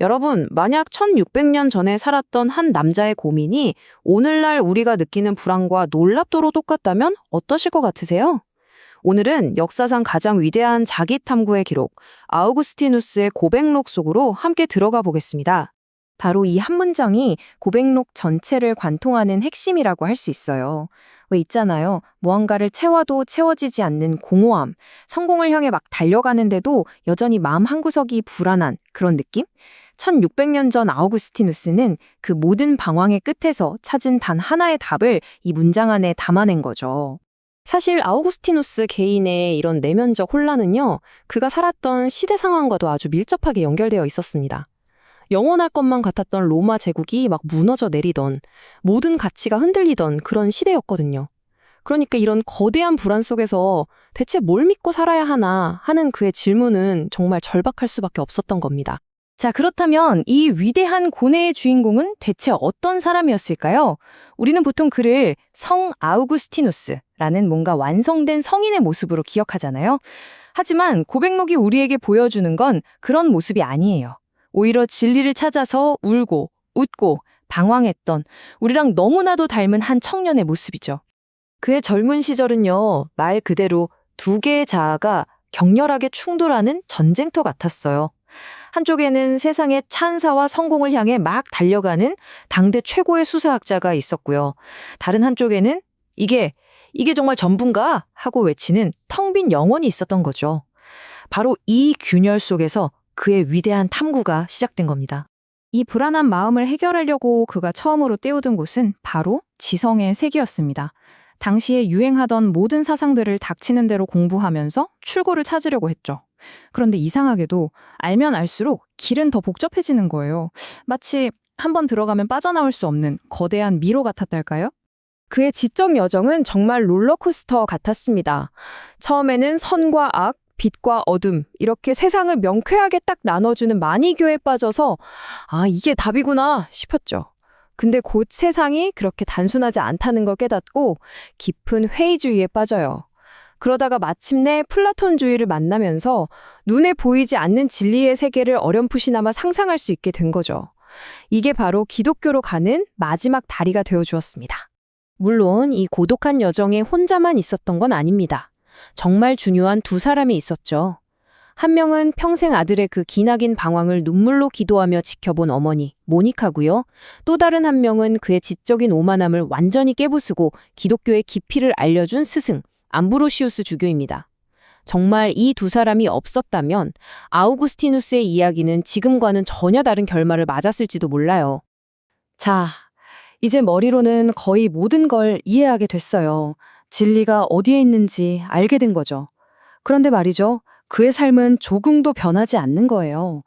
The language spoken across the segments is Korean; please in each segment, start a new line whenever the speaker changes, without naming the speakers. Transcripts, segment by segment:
여러분, 만약 1600년 전에 살았던 한 남자의 고민이 오늘날 우리가 느끼는 불안과 놀랍도록 똑같다면 어떠실 것 같으세요? 오늘은 역사상 가장 위대한 자기 탐구의 기록, 아우구스티누스의 고백록 속으로 함께 들어가 보겠습니다.
바로 이 한 문장이 고백록 전체를 관통하는 핵심이라고 할 수 있어요. 왜 있잖아요. 무언가를 채워도 채워지지 않는 공허함, 성공을 향해 막 달려가는데도 여전히 마음 한구석이 불안한 그런 느낌? 1600년 전 아우구스티누스는 그 모든 방황의 끝에서 찾은 단 하나의 답을 이 문장 안에 담아낸 거죠.
사실 아우구스티누스 개인의 이런 내면적 혼란은요, 그가 살았던 시대 상황과도 아주 밀접하게 연결되어 있었습니다. 영원할 것만 같았던 로마 제국이 막 무너져 내리던, 모든 가치가 흔들리던 그런 시대였거든요. 그러니까 이런 거대한 불안 속에서 대체 뭘 믿고 살아야 하나 하는 그의 질문은 정말 절박할 수밖에 없었던 겁니다.
자, 그렇다면 이 위대한 고뇌의 주인공은 대체 어떤 사람이었을까요? 우리는 보통 그를 성 아우구스티누스라는 뭔가 완성된 성인의 모습으로 기억하잖아요. 하지만 고백록이 우리에게 보여주는 건 그런 모습이 아니에요. 오히려 진리를 찾아서 울고 웃고 방황했던 우리랑 너무나도 닮은 한 청년의 모습이죠. 그의 젊은 시절은요, 말 그대로 두 개의 자아가 격렬하게 충돌하는 전쟁터 같았어요. 한쪽에는 세상의 찬사와 성공을 향해 막 달려가는 당대 최고의 수사학자가 있었고요. 다른 한쪽에는 이게 정말 전부인가? 하고 외치는 텅 빈 영혼이 있었던 거죠. 바로 이 균열 속에서 그의 위대한 탐구가 시작된 겁니다. 이 불안한 마음을 해결하려고 그가 처음으로 떼어든 곳은 바로 지성의 세계였습니다. 당시에 유행하던 모든 사상들을 닥치는 대로 공부하면서 출구를 찾으려고 했죠. 그런데 이상하게도 알면 알수록 길은 더 복잡해지는 거예요. 마치 한번 들어가면 빠져나올 수 없는 거대한 미로 같았달까요?
그의 지적 여정은 정말 롤러코스터 같았습니다. 처음에는 선과 악, 빛과 어둠, 이렇게 세상을 명쾌하게 딱 나눠주는 마니교에 빠져서 이게 답이구나 싶었죠. 근데 곧 세상이 그렇게 단순하지 않다는 걸 깨닫고 깊은 회의주의에 빠져요. 그러다가 마침내 플라톤주의를 만나면서 눈에 보이지 않는 진리의 세계를 어렴풋이나마 상상할 수 있게 된 거죠. 이게 바로 기독교로 가는 마지막 다리가 되어주었습니다. 물론 이 고독한 여정에 혼자만 있었던 건 아닙니다. 정말 중요한 두 사람이 있었죠. 한 명은 평생 아들의 그 기나긴 방황을 눈물로 기도하며 지켜본 어머니, 모니카고요. 또 다른 한 명은 그의 지적인 오만함을 완전히 깨부수고 기독교의 깊이를 알려준 스승, 암브로시우스 주교입니다. 정말 이 두 사람이 없었다면 아우구스티누스의 이야기는 지금과는 전혀 다른 결말을 맞았을지도 몰라요.
자, 이제 머리로는 거의 모든 걸 이해하게 됐어요. 진리가 어디에 있는지 알게 된 거죠. 그런데 말이죠. 그의 삶은 조금도 변하지 않는 거예요.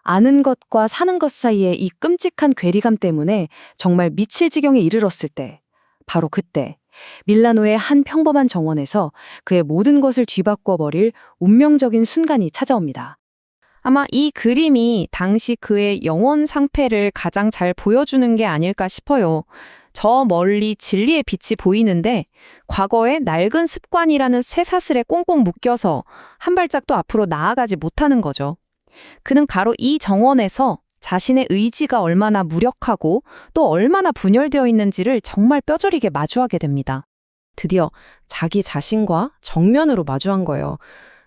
아는 것과 사는 것 사이의 이 끔찍한 괴리감 때문에 정말 미칠 지경에 이르렀을 때, 바로 그때 밀라노의 한 평범한 정원에서 그의 모든 것을 뒤바꿔 버릴 운명적인 순간이 찾아옵니다.
아마 이 그림이 당시 그의 영혼 상태를 가장 잘 보여주는 게 아닐까 싶어요. 저 멀리 진리의 빛이 보이는데 과거의 낡은 습관이라는 쇠사슬에 꽁꽁 묶여서 한 발짝도 앞으로 나아가지 못하는 거죠. 그는 바로 이 정원에서 자신의 의지가 얼마나 무력하고 또 얼마나 분열되어 있는지를 정말 뼈저리게 마주하게 됩니다. 드디어 자기 자신과 정면으로 마주한 거예요.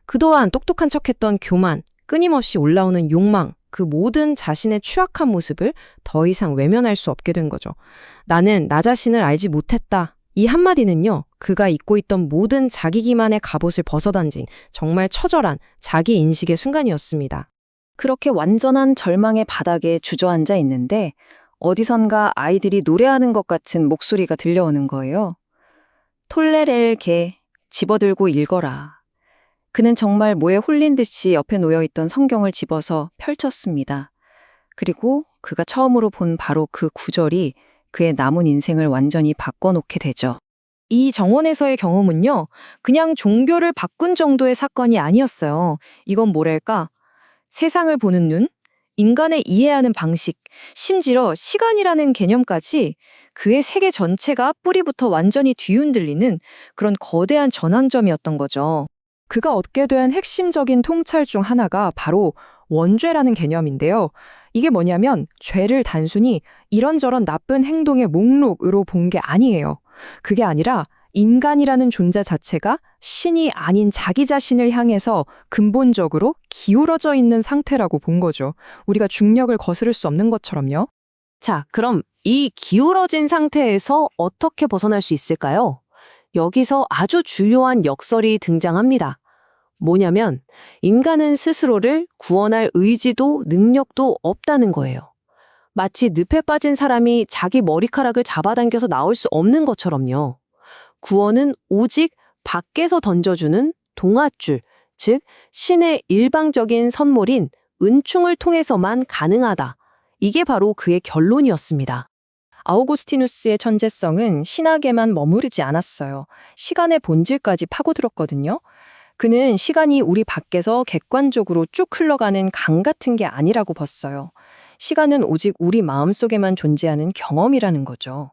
그동안 똑똑한 척했던 교만, 끊임없이 올라오는 욕망, 그 모든 자신의 추악한 모습을 더 이상 외면할 수 없게 된 거죠. 나는 나 자신을 알지 못했다. 이 한마디는요, 그가 입고 있던 모든 자기 기만의 갑옷을 벗어던진 정말 처절한 자기 인식의 순간이었습니다.
그렇게 완전한 절망의 바닥에 주저앉아 있는데 어디선가 아이들이 노래하는 것 같은 목소리가 들려오는 거예요. 톨레렐 개, 집어들고 읽어라. 그는 정말 뭐에 홀린 듯이 옆에 놓여있던 성경을 집어서 펼쳤습니다. 그리고 그가 처음으로 본 바로 그 구절이 그의 남은 인생을 완전히 바꿔놓게 되죠. 이 정원에서의 경험은요, 그냥 종교를 바꾼 정도의 사건이 아니었어요. 이건 뭐랄까, 세상을 보는 눈, 인간을 이해하는 방식, 심지어 시간이라는 개념까지 그의 세계 전체가 뿌리부터 완전히 뒤흔들리는 그런 거대한 전환점이었던 거죠.
그가 얻게 된 핵심적인 통찰 중 하나가 바로 원죄라는 개념인데요. 이게 뭐냐면 죄를 단순히 이런저런 나쁜 행동의 목록으로 본 게 아니에요. 그게 아니라 인간이라는 존재 자체가 신이 아닌 자기 자신을 향해서 근본적으로 기울어져 있는 상태라고 본 거죠. 우리가 중력을 거스를 수 없는 것처럼요.
자, 그럼 이 기울어진 상태에서 어떻게 벗어날 수 있을까요? 여기서 아주 중요한 역설이 등장합니다. 뭐냐면 인간은 스스로를 구원할 의지도 능력도 없다는 거예요. 마치 늪에 빠진 사람이 자기 머리카락을 잡아당겨서 나올 수 없는 것처럼요. 구원은 오직 밖에서 던져주는 동아줄, 즉 신의 일방적인 선물인 은총을 통해서만 가능하다. 이게 바로 그의 결론이었습니다.
아우구스티누스의 천재성은 신학에만 머무르지 않았어요. 시간의 본질까지 파고들었거든요. 그는 시간이 우리 밖에서 객관적으로 쭉 흘러가는 강 같은 게 아니라고 봤어요. 시간은 오직 우리 마음속에만 존재하는 경험이라는 거죠.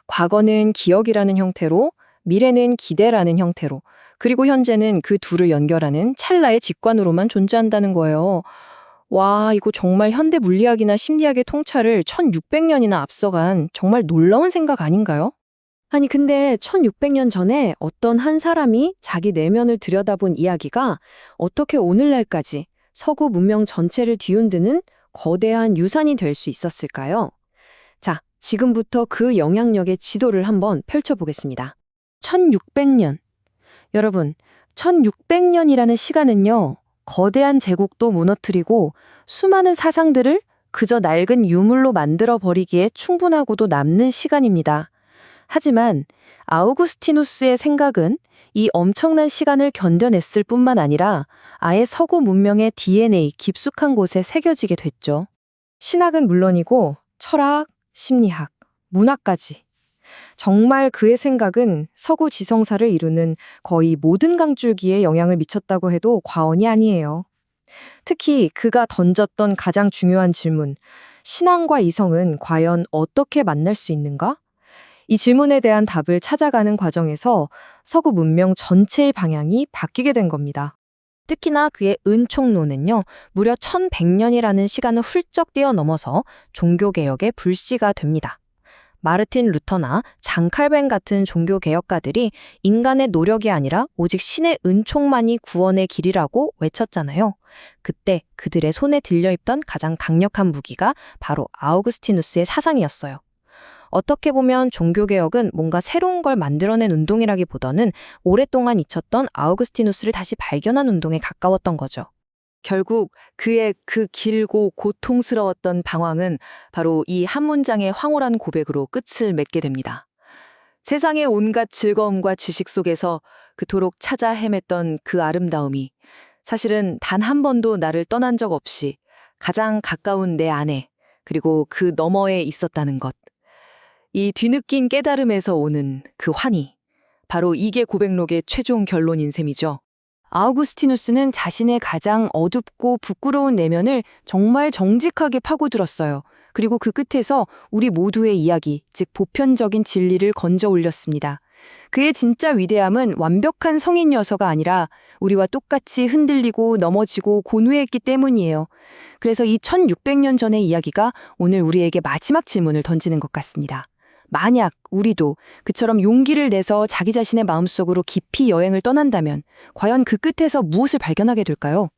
과거는 기억이라는 형태로, 미래는 기대라는 형태로, 그리고 현재는 그 둘을 연결하는 찰나의 직관으로만 존재한다는 거예요. 와, 이거 정말 현대 물리학이나 심리학의 통찰을 1600년이나 앞서간 정말 놀라운 생각 아닌가요? 아니, 근데 1600년 전에 어떤 한 사람이 자기 내면을 들여다본 이야기가 어떻게 오늘날까지 서구 문명 전체를 뒤흔드는 거대한 유산이 될 수 있었을까요? 자, 지금부터 그 영향력의 지도를 한번 펼쳐보겠습니다. 1600년. 여러분, 1600년이라는 시간은요, 거대한 제국도 무너뜨리고 수많은 사상들을 그저 낡은 유물로 만들어 버리기에 충분하고도 남는 시간입니다. 하지만 아우구스티누스의 생각은 이 엄청난 시간을 견뎌냈을 뿐만 아니라 아예 서구 문명의 DNA 깊숙한 곳에 새겨지게 됐죠. 신학은 물론이고 철학, 심리학, 문학까지. 정말 그의 생각은 서구 지성사를 이루는 거의 모든 강줄기에 영향을 미쳤다고 해도 과언이 아니에요. 특히 그가 던졌던 가장 중요한 질문, 신앙과 이성은 과연 어떻게 만날 수 있는가? 이 질문에 대한 답을 찾아가는 과정에서 서구 문명 전체의 방향이 바뀌게 된 겁니다. 특히나 그의 은총론은요, 무려 1100년이라는 시간을 훌쩍 뛰어넘어서 종교개혁의 불씨가 됩니다. 마르틴 루터나 장 칼뱅 같은 종교개혁가들이 인간의 노력이 아니라 오직 신의 은총만이 구원의 길이라고 외쳤잖아요. 그때 그들의 손에 들려있던 가장 강력한 무기가 바로 아우구스티누스의 사상이었어요. 어떻게 보면 종교개혁은 뭔가 새로운 걸 만들어낸 운동이라기보다는 오랫동안 잊혔던 아우구스티누스를 다시 발견한 운동에 가까웠던 거죠.
결국 그의 그 길고 고통스러웠던 방황은 바로 이 한 문장의 황홀한 고백으로 끝을 맺게 됩니다. 세상의 온갖 즐거움과 지식 속에서 그토록 찾아 헤맸던 그 아름다움이 사실은 단 한 번도 나를 떠난 적 없이 가장 가까운 내 안에 그리고 그 너머에 있었다는 것. 이 뒤늦긴 깨달음에서 오는 그 환희. 바로 이게 고백록의 최종 결론인 셈이죠.
아우구스티누스는 자신의 가장 어둡고 부끄러운 내면을 정말 정직하게 파고들었어요. 그리고 그 끝에서 우리 모두의 이야기, 즉 보편적인 진리를 건져 올렸습니다. 그의 진짜 위대함은 완벽한 성인여서가 아니라 우리와 똑같이 흔들리고 넘어지고 고뇌했기 때문이에요. 그래서 이 1600년 전의 이야기가 오늘 우리에게 마지막 질문을 던지는 것 같습니다. 만약 우리도 그처럼 용기를 내서 자기 자신의 마음속으로 깊이 여행을 떠난다면 과연 그 끝에서 무엇을 발견하게 될까요?